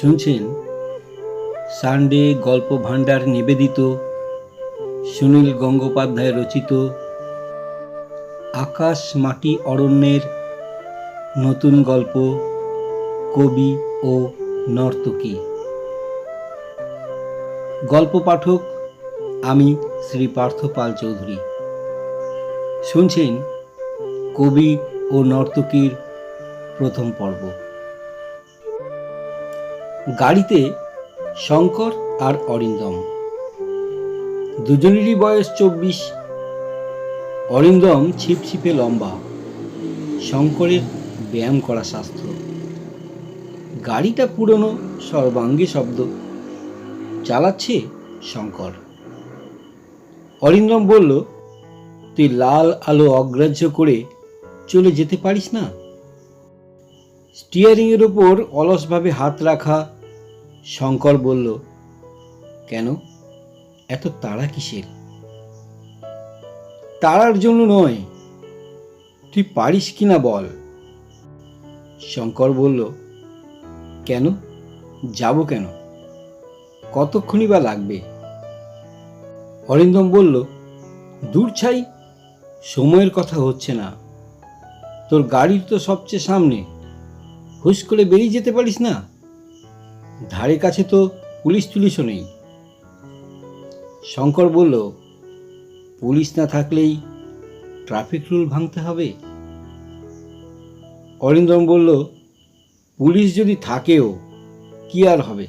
শুনছেন সানডে গল্প ভাণ্ডার নিবেদিত সুনীল গঙ্গোপাধ্যায় রচিত আকাশ মাটি অরণ্যের নতুন গল্প কবি ও নর্তকী। গল্প পাঠক আমি শ্রী পার্থ পাল চৌধুরী। শুনছেন কবি ও নর্তকীর প্রথম পর্ব। গাড়িতে শঙ্কর আর অরিন্দম, দুজনেরই বয়স 24। অরিন্দম ছিপছিপে লম্বা, শঙ্করের ব্যায়াম করা স্বাস্থ্য। গাড়িটা পুরনো, সর্বাঙ্গে শব্দ। চালাচ্ছে শঙ্কর। অরিন্দম বলল, তুই লাল আলো অগ্রাহ্য করে চলে যেতে পারিস না? স্টিয়ারিংয়ের ওপর অলসভাবে হাত রাখা শঙ্কর বলল, কেন, এত তাড়া কিসের? তাড়ার জন্য নয়, তুই পারিস কিনা বল। শঙ্কর বলল, কেন, যাব কেন, কতক্ষণই বা লাগবে? অরিন্দম বলল, দূর ছাই, সময়ের কথা হচ্ছে না। তোর গাড়ির তো সবচেয়ে সামনে, হুশ করে বেরিয়ে যেতে পারিস না? ধারে কাছে তো পুলিশও নেই। শঙ্কর বলল, পুলিশ না থাকলেই ট্রাফিক রুল ভাঙতে হবে? অরিন্দম বলল, পুলিশ যদি থাকেও কি আর হবে,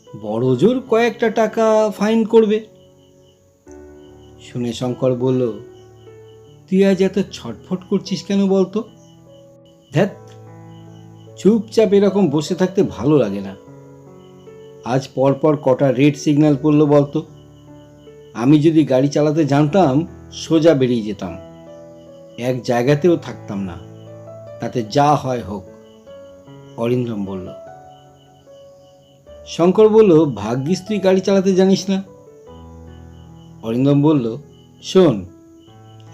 বড় জোর কয়েকটা টাকা ফাইন করবে। শুনে শঙ্কর বলল, তুই আজ এত ছটফট করছিস কেন বলতো? ধ্যাত, চুপচাপ এরকম বসে থাকতে ভালো লাগে না। আজ পরপর কটা রেড সিগন্যাল পড়লো বলতো? আমি যদি গাড়ি চালাতে জানতাম সোজা বেরিয়ে যেতাম, এক জায়গাতেও থাকতাম না, তাতে যা হয় হোক। অরিন্দম বলল। শঙ্কর বলল, ভাগ্যিস তুই গাড়ি চালাতে জানিস না। অরিন্দম বলল, শোন,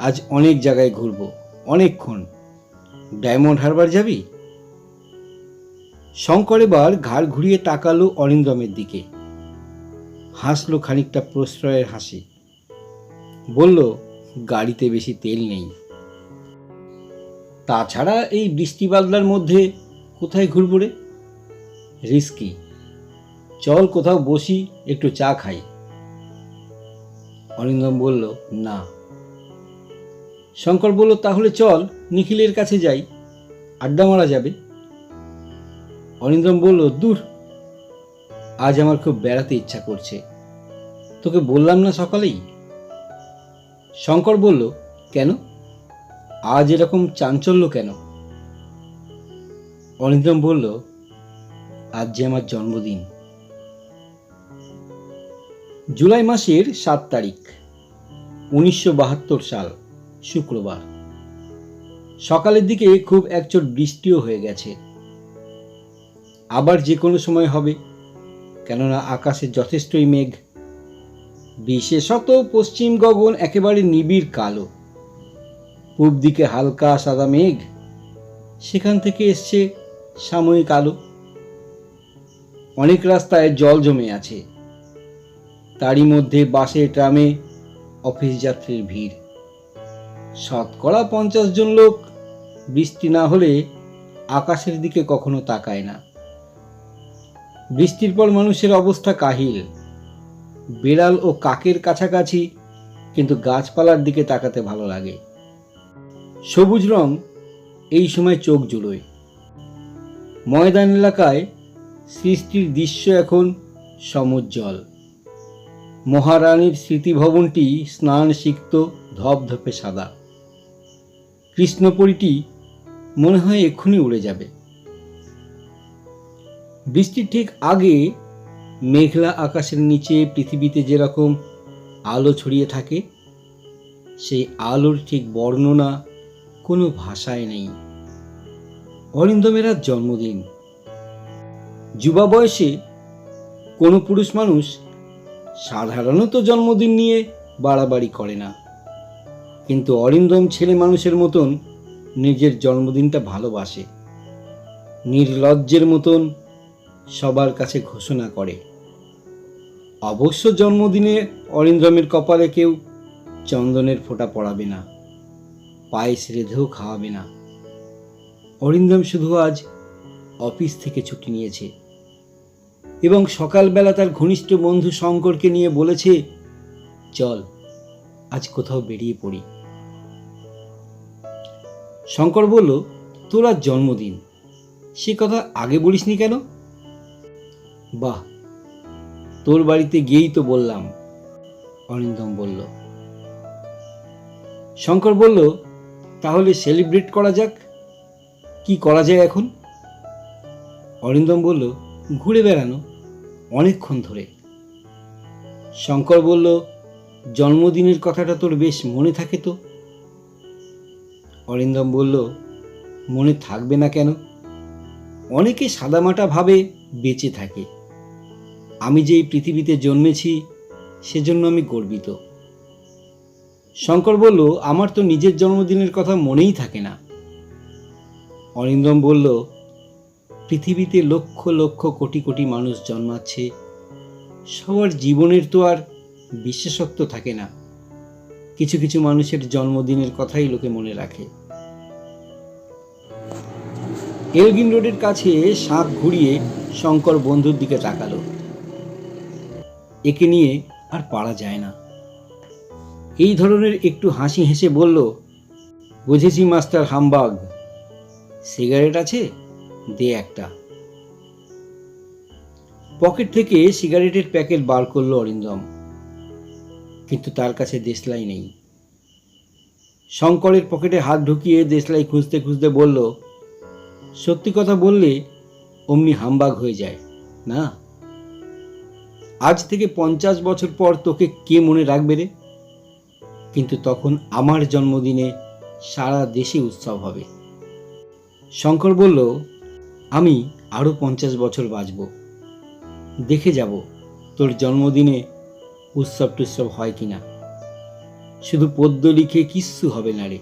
আজ অনেক জায়গায় ঘুরবো, অনেকক্ষণ। ডায়মন্ড হারবার যাবি? শঙ্কর এবার ঘাড় ঘুরিয়ে তাকালো অরিন্দমের দিকে, হাসলো খানিকটা প্রশ্রয়ের হাসি। বলল, গাড়িতে বেশি তেল নেই। তাছাড়া এই বৃষ্টি বাদলার মধ্যে কোথায় ঘুরবো রে? রিস্কি। চল কোথাও বসি, একটু চা খাই। অরিন্দম বলল, না। শঙ্কর বলল, তাহলে চল নিখিলের কাছে যাই, আড্ডা মারা যাবে। অরিন্দম বলল, দূর, আজ আমার খুব বেড়াতে ইচ্ছা করছে, তোকে বললাম না সকালেই। শঙ্কর বলল, কেন, আজ এরকম চাঞ্চল্য কেন? অরিন্দম বলল, আজ যে আমার জন্মদিন। জুলাই মাসের 7 তারিখ, 1972 সাল, শুক্রবার। সকালের দিকে খুব একচোট বৃষ্টিও হয়ে গেছে। আবার যে কোনো সময় হবে, কেননা আকাশে যথেষ্টই মেঘ। বিশেষত পশ্চিম গগন একেবারে নিবিড় কালো। পূব দিকে হালকা সাদা মেঘ, সেখান থেকে এসছে সাময়িক আলো। অনেক রাস্তায় জল জমে আছে, তারই মধ্যে বাসে ট্রামে অফিস যাত্রীর ভিড়। শতকরা 50 জন লোক বৃষ্টি না হলে আকাশের দিকে কখনো তাকায় না। বৃষ্টির পর মানুষের অবস্থা কাহিল। বেড়াল ও কাকের কাছাকাছি, কিন্তু গাছপালার দিকে তাকাতে ভালো লাগে। সবুজ রং এই সময় চোখ জুড়োয়। ময়দান এলাকায় সৃষ্টির দৃশ্য এখন সমুজ্জ্বল। মহারানীর স্মৃতিভবনটি স্নান সিক্ত ধপধপে সাদা। কৃষ্ণপরীটি মনে হয় এক্ষুনি উড়ে যাবে। বৃষ্টির ঠিক আগে মেঘলা আকাশের নিচে পৃথিবীতে যেরকম আলো ছড়িয়ে থাকে, সেই আলোর ঠিক বর্ণনা কোনো ভাষায় নেই। অরিন্দমের আজ জন্মদিন। যুবা বয়সে কোনো পুরুষ মানুষ সাধারণত জন্মদিন নিয়ে বাড়াবাড়ি করে না, কিন্তু অরিন্দম ছেলে মানুষের মতন নিজের জন্মদিনটা ভালোবাসে। নির্লজ্জের মতন সবার কাছে ঘোষণা করে। অবশ্য জন্মদিনে অরিন্দমের কপালে কেউ চন্দনের ফোঁটা পড়াবে না, পায়েস রেঁধেও খাওয়াবে না। অরিন্দম শুধু আজ অফিস থেকে ছুটি নিয়েছে এবং সকালবেলা তার ঘনিষ্ঠ বন্ধু শঙ্করকে নিয়ে বলেছে, চল আজ কোথাও বেরিয়ে পড়ি। শঙ্কর বলল, তোর আজ জন্মদিন, সে কথা আগে বলিসনি কেন? বাহ, তোর বাড়িতে গিয়েই তো বললাম, অরিন্দম বলল। শঙ্কর বলল, তাহলে সেলিব্রেট করা যাক। কি করা যায় এখন? অরিন্দম বলল, ঘুরে বেড়ানো, অনেকক্ষণ ধরে। শঙ্কর বলল, জন্মদিনের কথাটা তোর বেশ মনে থাকে তো? অরিন্দম বলল, মনে থাকবে না কেন? অনেকে সাদামাটা ভাবে বেঁচে থাকে। আমি যে এই পৃথিবীতে জন্মেছি সেজন্য আমি গর্বিত। শঙ্কর বলল, আমার তো নিজের জন্মদিনের কথা মনেই থাকে না। অরিন্দম বলল, পৃথিবীতে লক্ষ লক্ষ কোটি কোটি মানুষ জন্মাচ্ছে, সবার জীবনের তো আর বিশেষত্ব থাকে না। কিছু কিছু মানুষের জন্মদিনের কথাই লোকে মনে রাখে। এলগিন রোডের কাছে শাঁখ ঘুরিয়ে শঙ্কর বন্ধুর দিকে তাকালো। একে নিয়ে আর পারা যায় না। এই ধরনের একটু হাসি হেসে বলল, বুঝেছি মাস্টার হামবাগ, সিগারেট আছে, দে একটা। পকেট থেকে সিগারেটের প্যাকেট বার করলো অরিন্দম, কিন্তু তার কাছে দেশলাই নেই। শঙ্করের পকেটে হাত ঢুকিয়ে দেশলাই খুঁজতে খুঁজতে বলল, সত্যি কথা বললে অমনি হামবাগ হয়ে যায় না? আজ থেকে 50 বছর পর তোকে কে মনে রাখবে রে? কিন্তু তখন আমার জন্মদিনে সারা দেশে উৎসব হবে। শঙ্কর বলল, আমি আরো 50 বছর বাঁচব, দেখে যাব তোর জন্মদিনে উৎসব টুৎসব হয় কিনা। শুধু পদ্য লিখে কিচ্ছু হবে না রে,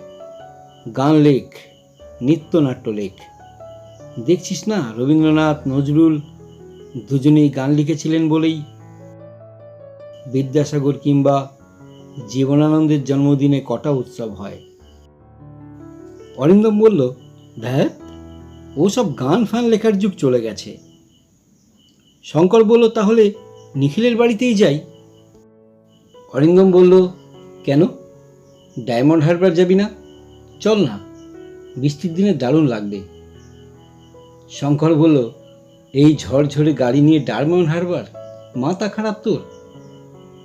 গান লেখ, নৃত্যনাট্য লেখ। দেখছিস না, রবীন্দ্রনাথ নজরুল দুজনেই গান লিখেছিলেন বলেই বিদ্যাসাগর কিংবা জীবনানন্দের জন্মদিনে কটা উৎসব হয়। অরিন্দম বলল, ধ্যাত, ওসব গান ফান লেখার যুগ চলে গেছে। শঙ্কর বলল, তাহলে নিখিলের বাড়িতেই যাই। অরিন্দম বলল, কেন, ডায়মন্ড হারবার যাবি না? চল না, বৃষ্টির দিনে দারুণ লাগবে। শঙ্কর বলল, এই ঝড়ঝড়ে গাড়ি নিয়ে ডায়মন্ড হারবার, মাথা খারাপ তোর?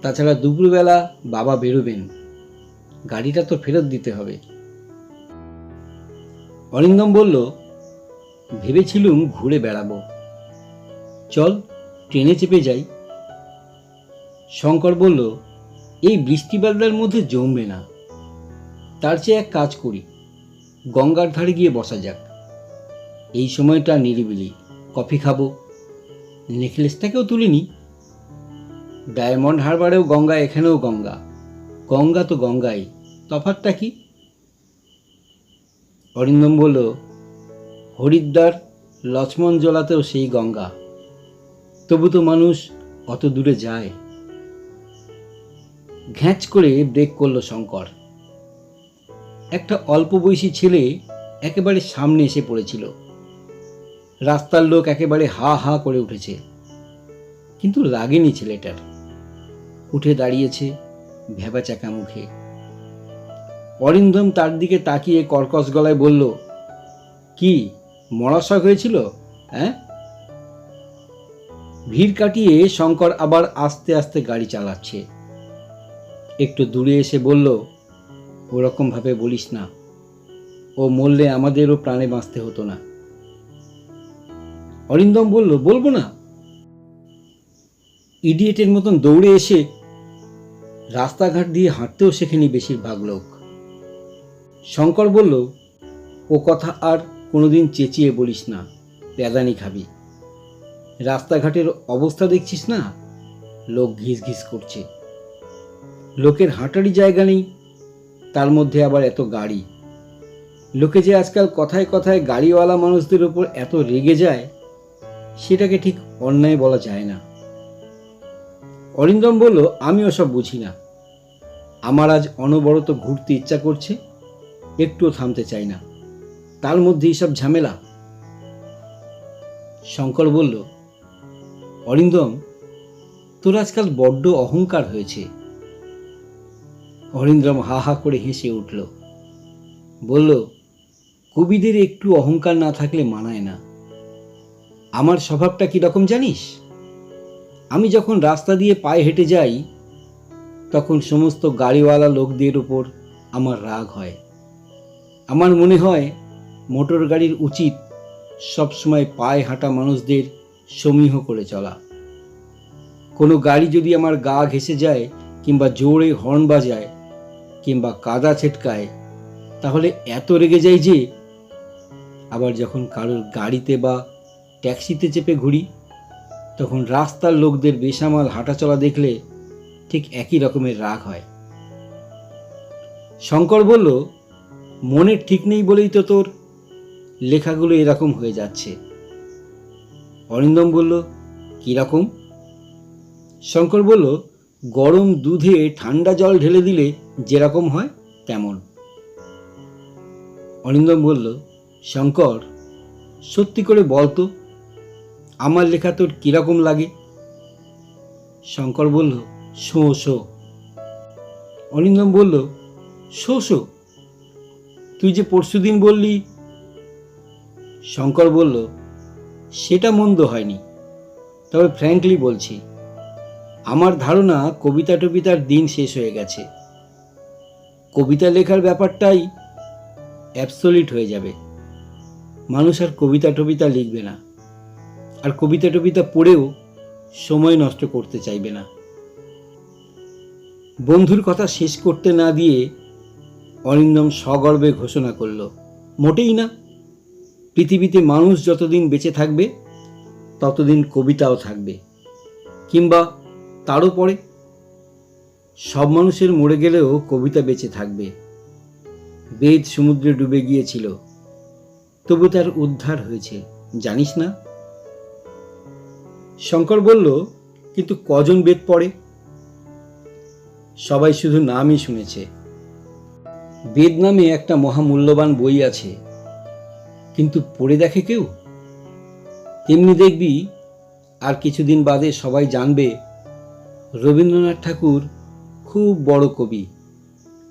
তাছাড়া দুপুরবেলা বাবা বেরোবেন, গাড়িটা তো ফেরত দিতে হবে। অরিন্দম বলল, ভেবেছিলুম ঘুরে বেড়াবো, চল ট্রেনে চেপে যাই। শঙ্কর বলল, এই বৃষ্টি বাদলার মধ্যে জমবে না, তার চেয়ে এক কাজ করি, গঙ্গার ধারে গিয়ে বসা যাক। এই সময়টা নিরিবিলি, কফি খাবো, নেকলেসটাকেও তুলে নি। ডায়মন্ড হারবারেও গঙ্গা, এখানেও গঙ্গা, গঙ্গা তো গঙ্গাই, তফাৎটা কি? অরিন্দম বলল, হরিদ্বার লক্ষ্মণ জলাতেও সেই গঙ্গা, তবু তো মানুষ অত দূরে যায়। ঘ্যাঁচ করে ব্রেক করলো শঙ্কর। একটা অল্প বয়সী ছেলে একেবারে সামনে এসে পড়েছিল। রাস্তার লোক একেবারে হা হা করে উঠেছে, কিন্তু লাগেনি ছেলেটার। উঠে দাঁড়িয়েছে ভ্যাবাচাকা মুখে। অরিন্দম তার দিকে তাকিয়ে কর্কশ গলায় বলল, কি মরার শখ হয়েছিল, হ্যাঁ? ভিড় কাটিয়ে শঙ্কর আবার আস্তে আস্তে গাড়ি চালাচ্ছে। একটু দূরে এসে বলল, ওরকম ভাবে বলিস না, ও মরলে আমাদেরও প্রাণে বাঁচতে হতো না। অরিন্দম বলল, বলবো না? ইডিয়েটের মতন দৌড়ে এসে রাস্তাঘাট দিয়ে হাঁটতেও শেখেনি বেশিরভাগ লোক। শঙ্কর বলল, ও কথা আর কোনোদিন চেঁচিয়ে বলিস না, প্যাদানি খাবি। রাস্তাঘাটের অবস্থা দেখছিস না, লোক ঘিস ঘিস করছে, লোকের হাঁটারই জায়গা নেই, তার মধ্যে আবার এত গাড়ি। লোকে যে আজকাল কথায় কথায় গাড়িওয়ালা মানুষদের উপর এত রেগে যায়, সেটাকে ঠিক অন্যায় বলা যায় না। অরিন্দম বলল, আমি ওসব বুঝি না। আমার আজ অনবরত ঘুরতে ইচ্ছা করছে, একটুও থামতে চাই না, তার মধ্যে এইসব ঝামেলা। শঙ্কর বলল, অরিন্দম, তোর আজকাল বড্ড অহংকার হয়েছে। অরিন্দম হা হা করে হেসে উঠল, বলল, কবিদের একটু অহংকার না থাকলে মানায় না। আমার স্বভাবটা কিরকম জানিস? আমি যখন রাস্তা দিয়ে পায়ে হেঁটে যাই, তখন সমস্ত গাড়িওয়ালা লোকদের উপর আমার রাগ হয়। আমার মনে হয় মোটর গাড়ির উচিত সবসময় পায়ে হাঁটা মানুষদের সমীহ করে চলা। কোনো গাড়ি যদি আমার গা ঘেঁষে যায়, কিংবা জোরে হর্ন বাজায়, কিংবা কাদা ছেটকায়, তাহলে এত রেগে যাই যে, আবার যখন কারোর গাড়িতে বা ট্যাক্সিতে চেপে ঘুরি, তখন রাস্তার লোকদের বেসামাল হাঁটাচলা দেখলে ঠিক একই রকমের রাগ হয়। শঙ্কর বলল, মনের ঠিক নেই বলেই তো তোর লেখাগুলো এরকম হয়ে যাচ্ছে। অরিন্দম বলল, কিরকম? শঙ্কর বলল, গরম দুধে ঠান্ডা জল ঢেলে দিলে যেরকম হয় তেমন। অরিন্দম বলল, শঙ্কর, সত্যি করে বলতো, আমার লেখা তোর কিরকম লাগে? শঙ্কর বলল, শো শো। অরিন্দম বলল, শো শো? তুই যে পরশুদিন বললি। শঙ্কর বলল, সেটা মন্দ হয়নি, তবে ফ্র্যাঙ্কলি বলছি, আমার ধারণা কবিতা টবিতার দিন শেষ হয়ে গেছে। কবিতা লেখার ব্যাপারটাই অ্যাবসলিট হয়ে যাবে। মানুষ আর কবিতা টবিতা লিখবে না, আর কবিতা টবিতা পড়েও সময় নষ্ট করতে চাইবে না। বন্ধুর কথা শেষ করতে না দিয়ে অরিন্দম সগর্বে ঘোষণা করল, মোটেই না। পৃথিবীতে মানুষ যতদিন বেঁচে থাকবে, ততদিন কবিতাও থাকবে, কিংবা তারও পরে। সব মানুষের মরে গেলেও কবিতা বেঁচে থাকবে। বেদ সমুদ্রে ডুবে গিয়েছিল, তবু তার উদ্ধার হয়েছে, জানিস না? শঙ্কর বলল, কিন্তু কজন বেদ পড়ে? সবাই শুধু নামই শুনেছে। বেদ নামে একটা মহামূল্যবান বই আছে, কিন্তু পড়ে দেখে কেউ? তেমনি দেখবি আর কিছুদিন বাদে সবাই জানবে রবীন্দ্রনাথ ঠাকুর খুব বড় কবি,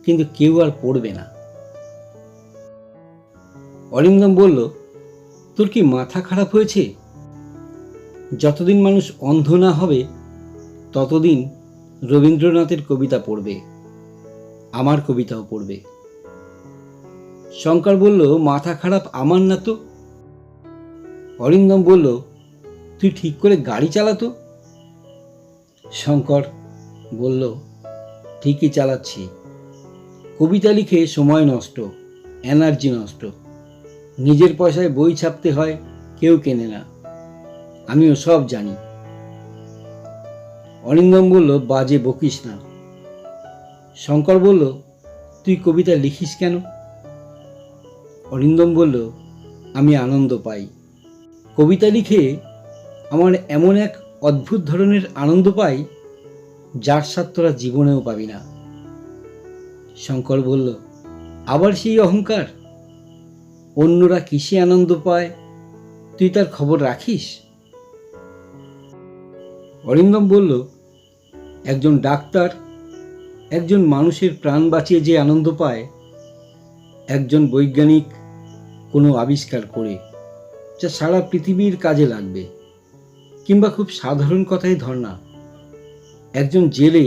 কিন্তু কেউ আর পড়বে না। অরিন্দম বলল, তোর কি মাথা খারাপ হয়েছে? যতদিন মানুষ অন্ধ না হবে, ততদিন রবীন্দ্রনাথের কবিতা পড়বে, আমার কবিতাও পড়বে। শঙ্কর বলল, মাথা খারাপ আমার না তো। অরিন্দম বলল, তুই ঠিক করে গাড়ি চালাতো। শঙ্কর বলল, ঠিকই চালাচ্ছি। কবিতা লিখে সময় নষ্ট, এনার্জি নষ্ট। নিজের পয়সায় বই ছাপতে হয়, কেউ কেনে না, আমিও সব জানি। অরিন্দম বলল, বাজে বকিস না। শঙ্কর বলল, তুই কবিতা লিখিস কেন? অরিন্দম বলল, আমি আনন্দ পাই। কবিতা লিখে আমার এমন এক অদ্ভুত ধরনের আনন্দ পাই, যার স্বাদ তোরা জীবনেও পাবি না। শঙ্কর বলল, আবার সেই অহংকার? অন্যরা কিসে আনন্দ পায় তুই তার খবর রাখিস? অরিন্দম বলল, একজন ডাক্তার একজন মানুষের প্রাণ বাঁচিয়ে যে আনন্দ পায়, একজন বৈজ্ঞানিক কোনো আবিষ্কার করে যা সারা পৃথিবীর কাজে লাগবে, কিংবা খুব সাধারণ কথাই ধর না, একজন জেলে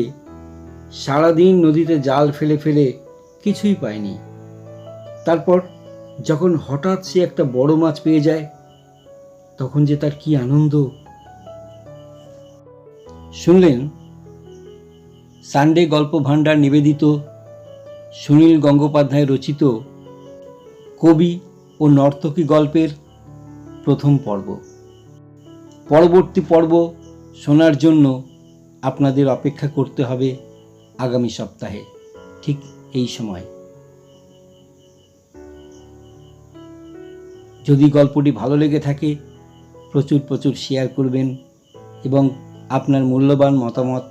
সারাদিন নদীতে জাল ফেলে ফেলে কিছুই পায়নি, তারপর যখন হঠাৎ সে একটা বড় মাছ পেয়ে যায়, তখন যে তার কি আনন্দ। শুনলেন সানডে গল্প ভাণ্ডার নিবেদিত সুনীল গঙ্গোপাধ্যায় রচিত কবি ও নর্তকী গল্পের প্রথম পর্ব। পরবর্তী পর্ব শোনার জন্য আপনাদের অপেক্ষা করতে হবে আগামী সপ্তাহে ঠিক এই সময়। যদি গল্পটি ভালো লেগে থাকে প্রচুর প্রচুর শেয়ার করবেন এবং আপনার মূল্যবান মতামত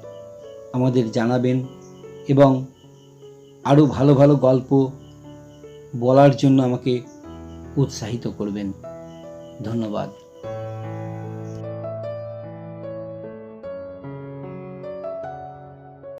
আমাদের জানাবেন এবং আরও ভালো ভালো গল্প বলার জন্য আমাকে উৎসাহিত করবেন। ধন্যবাদ।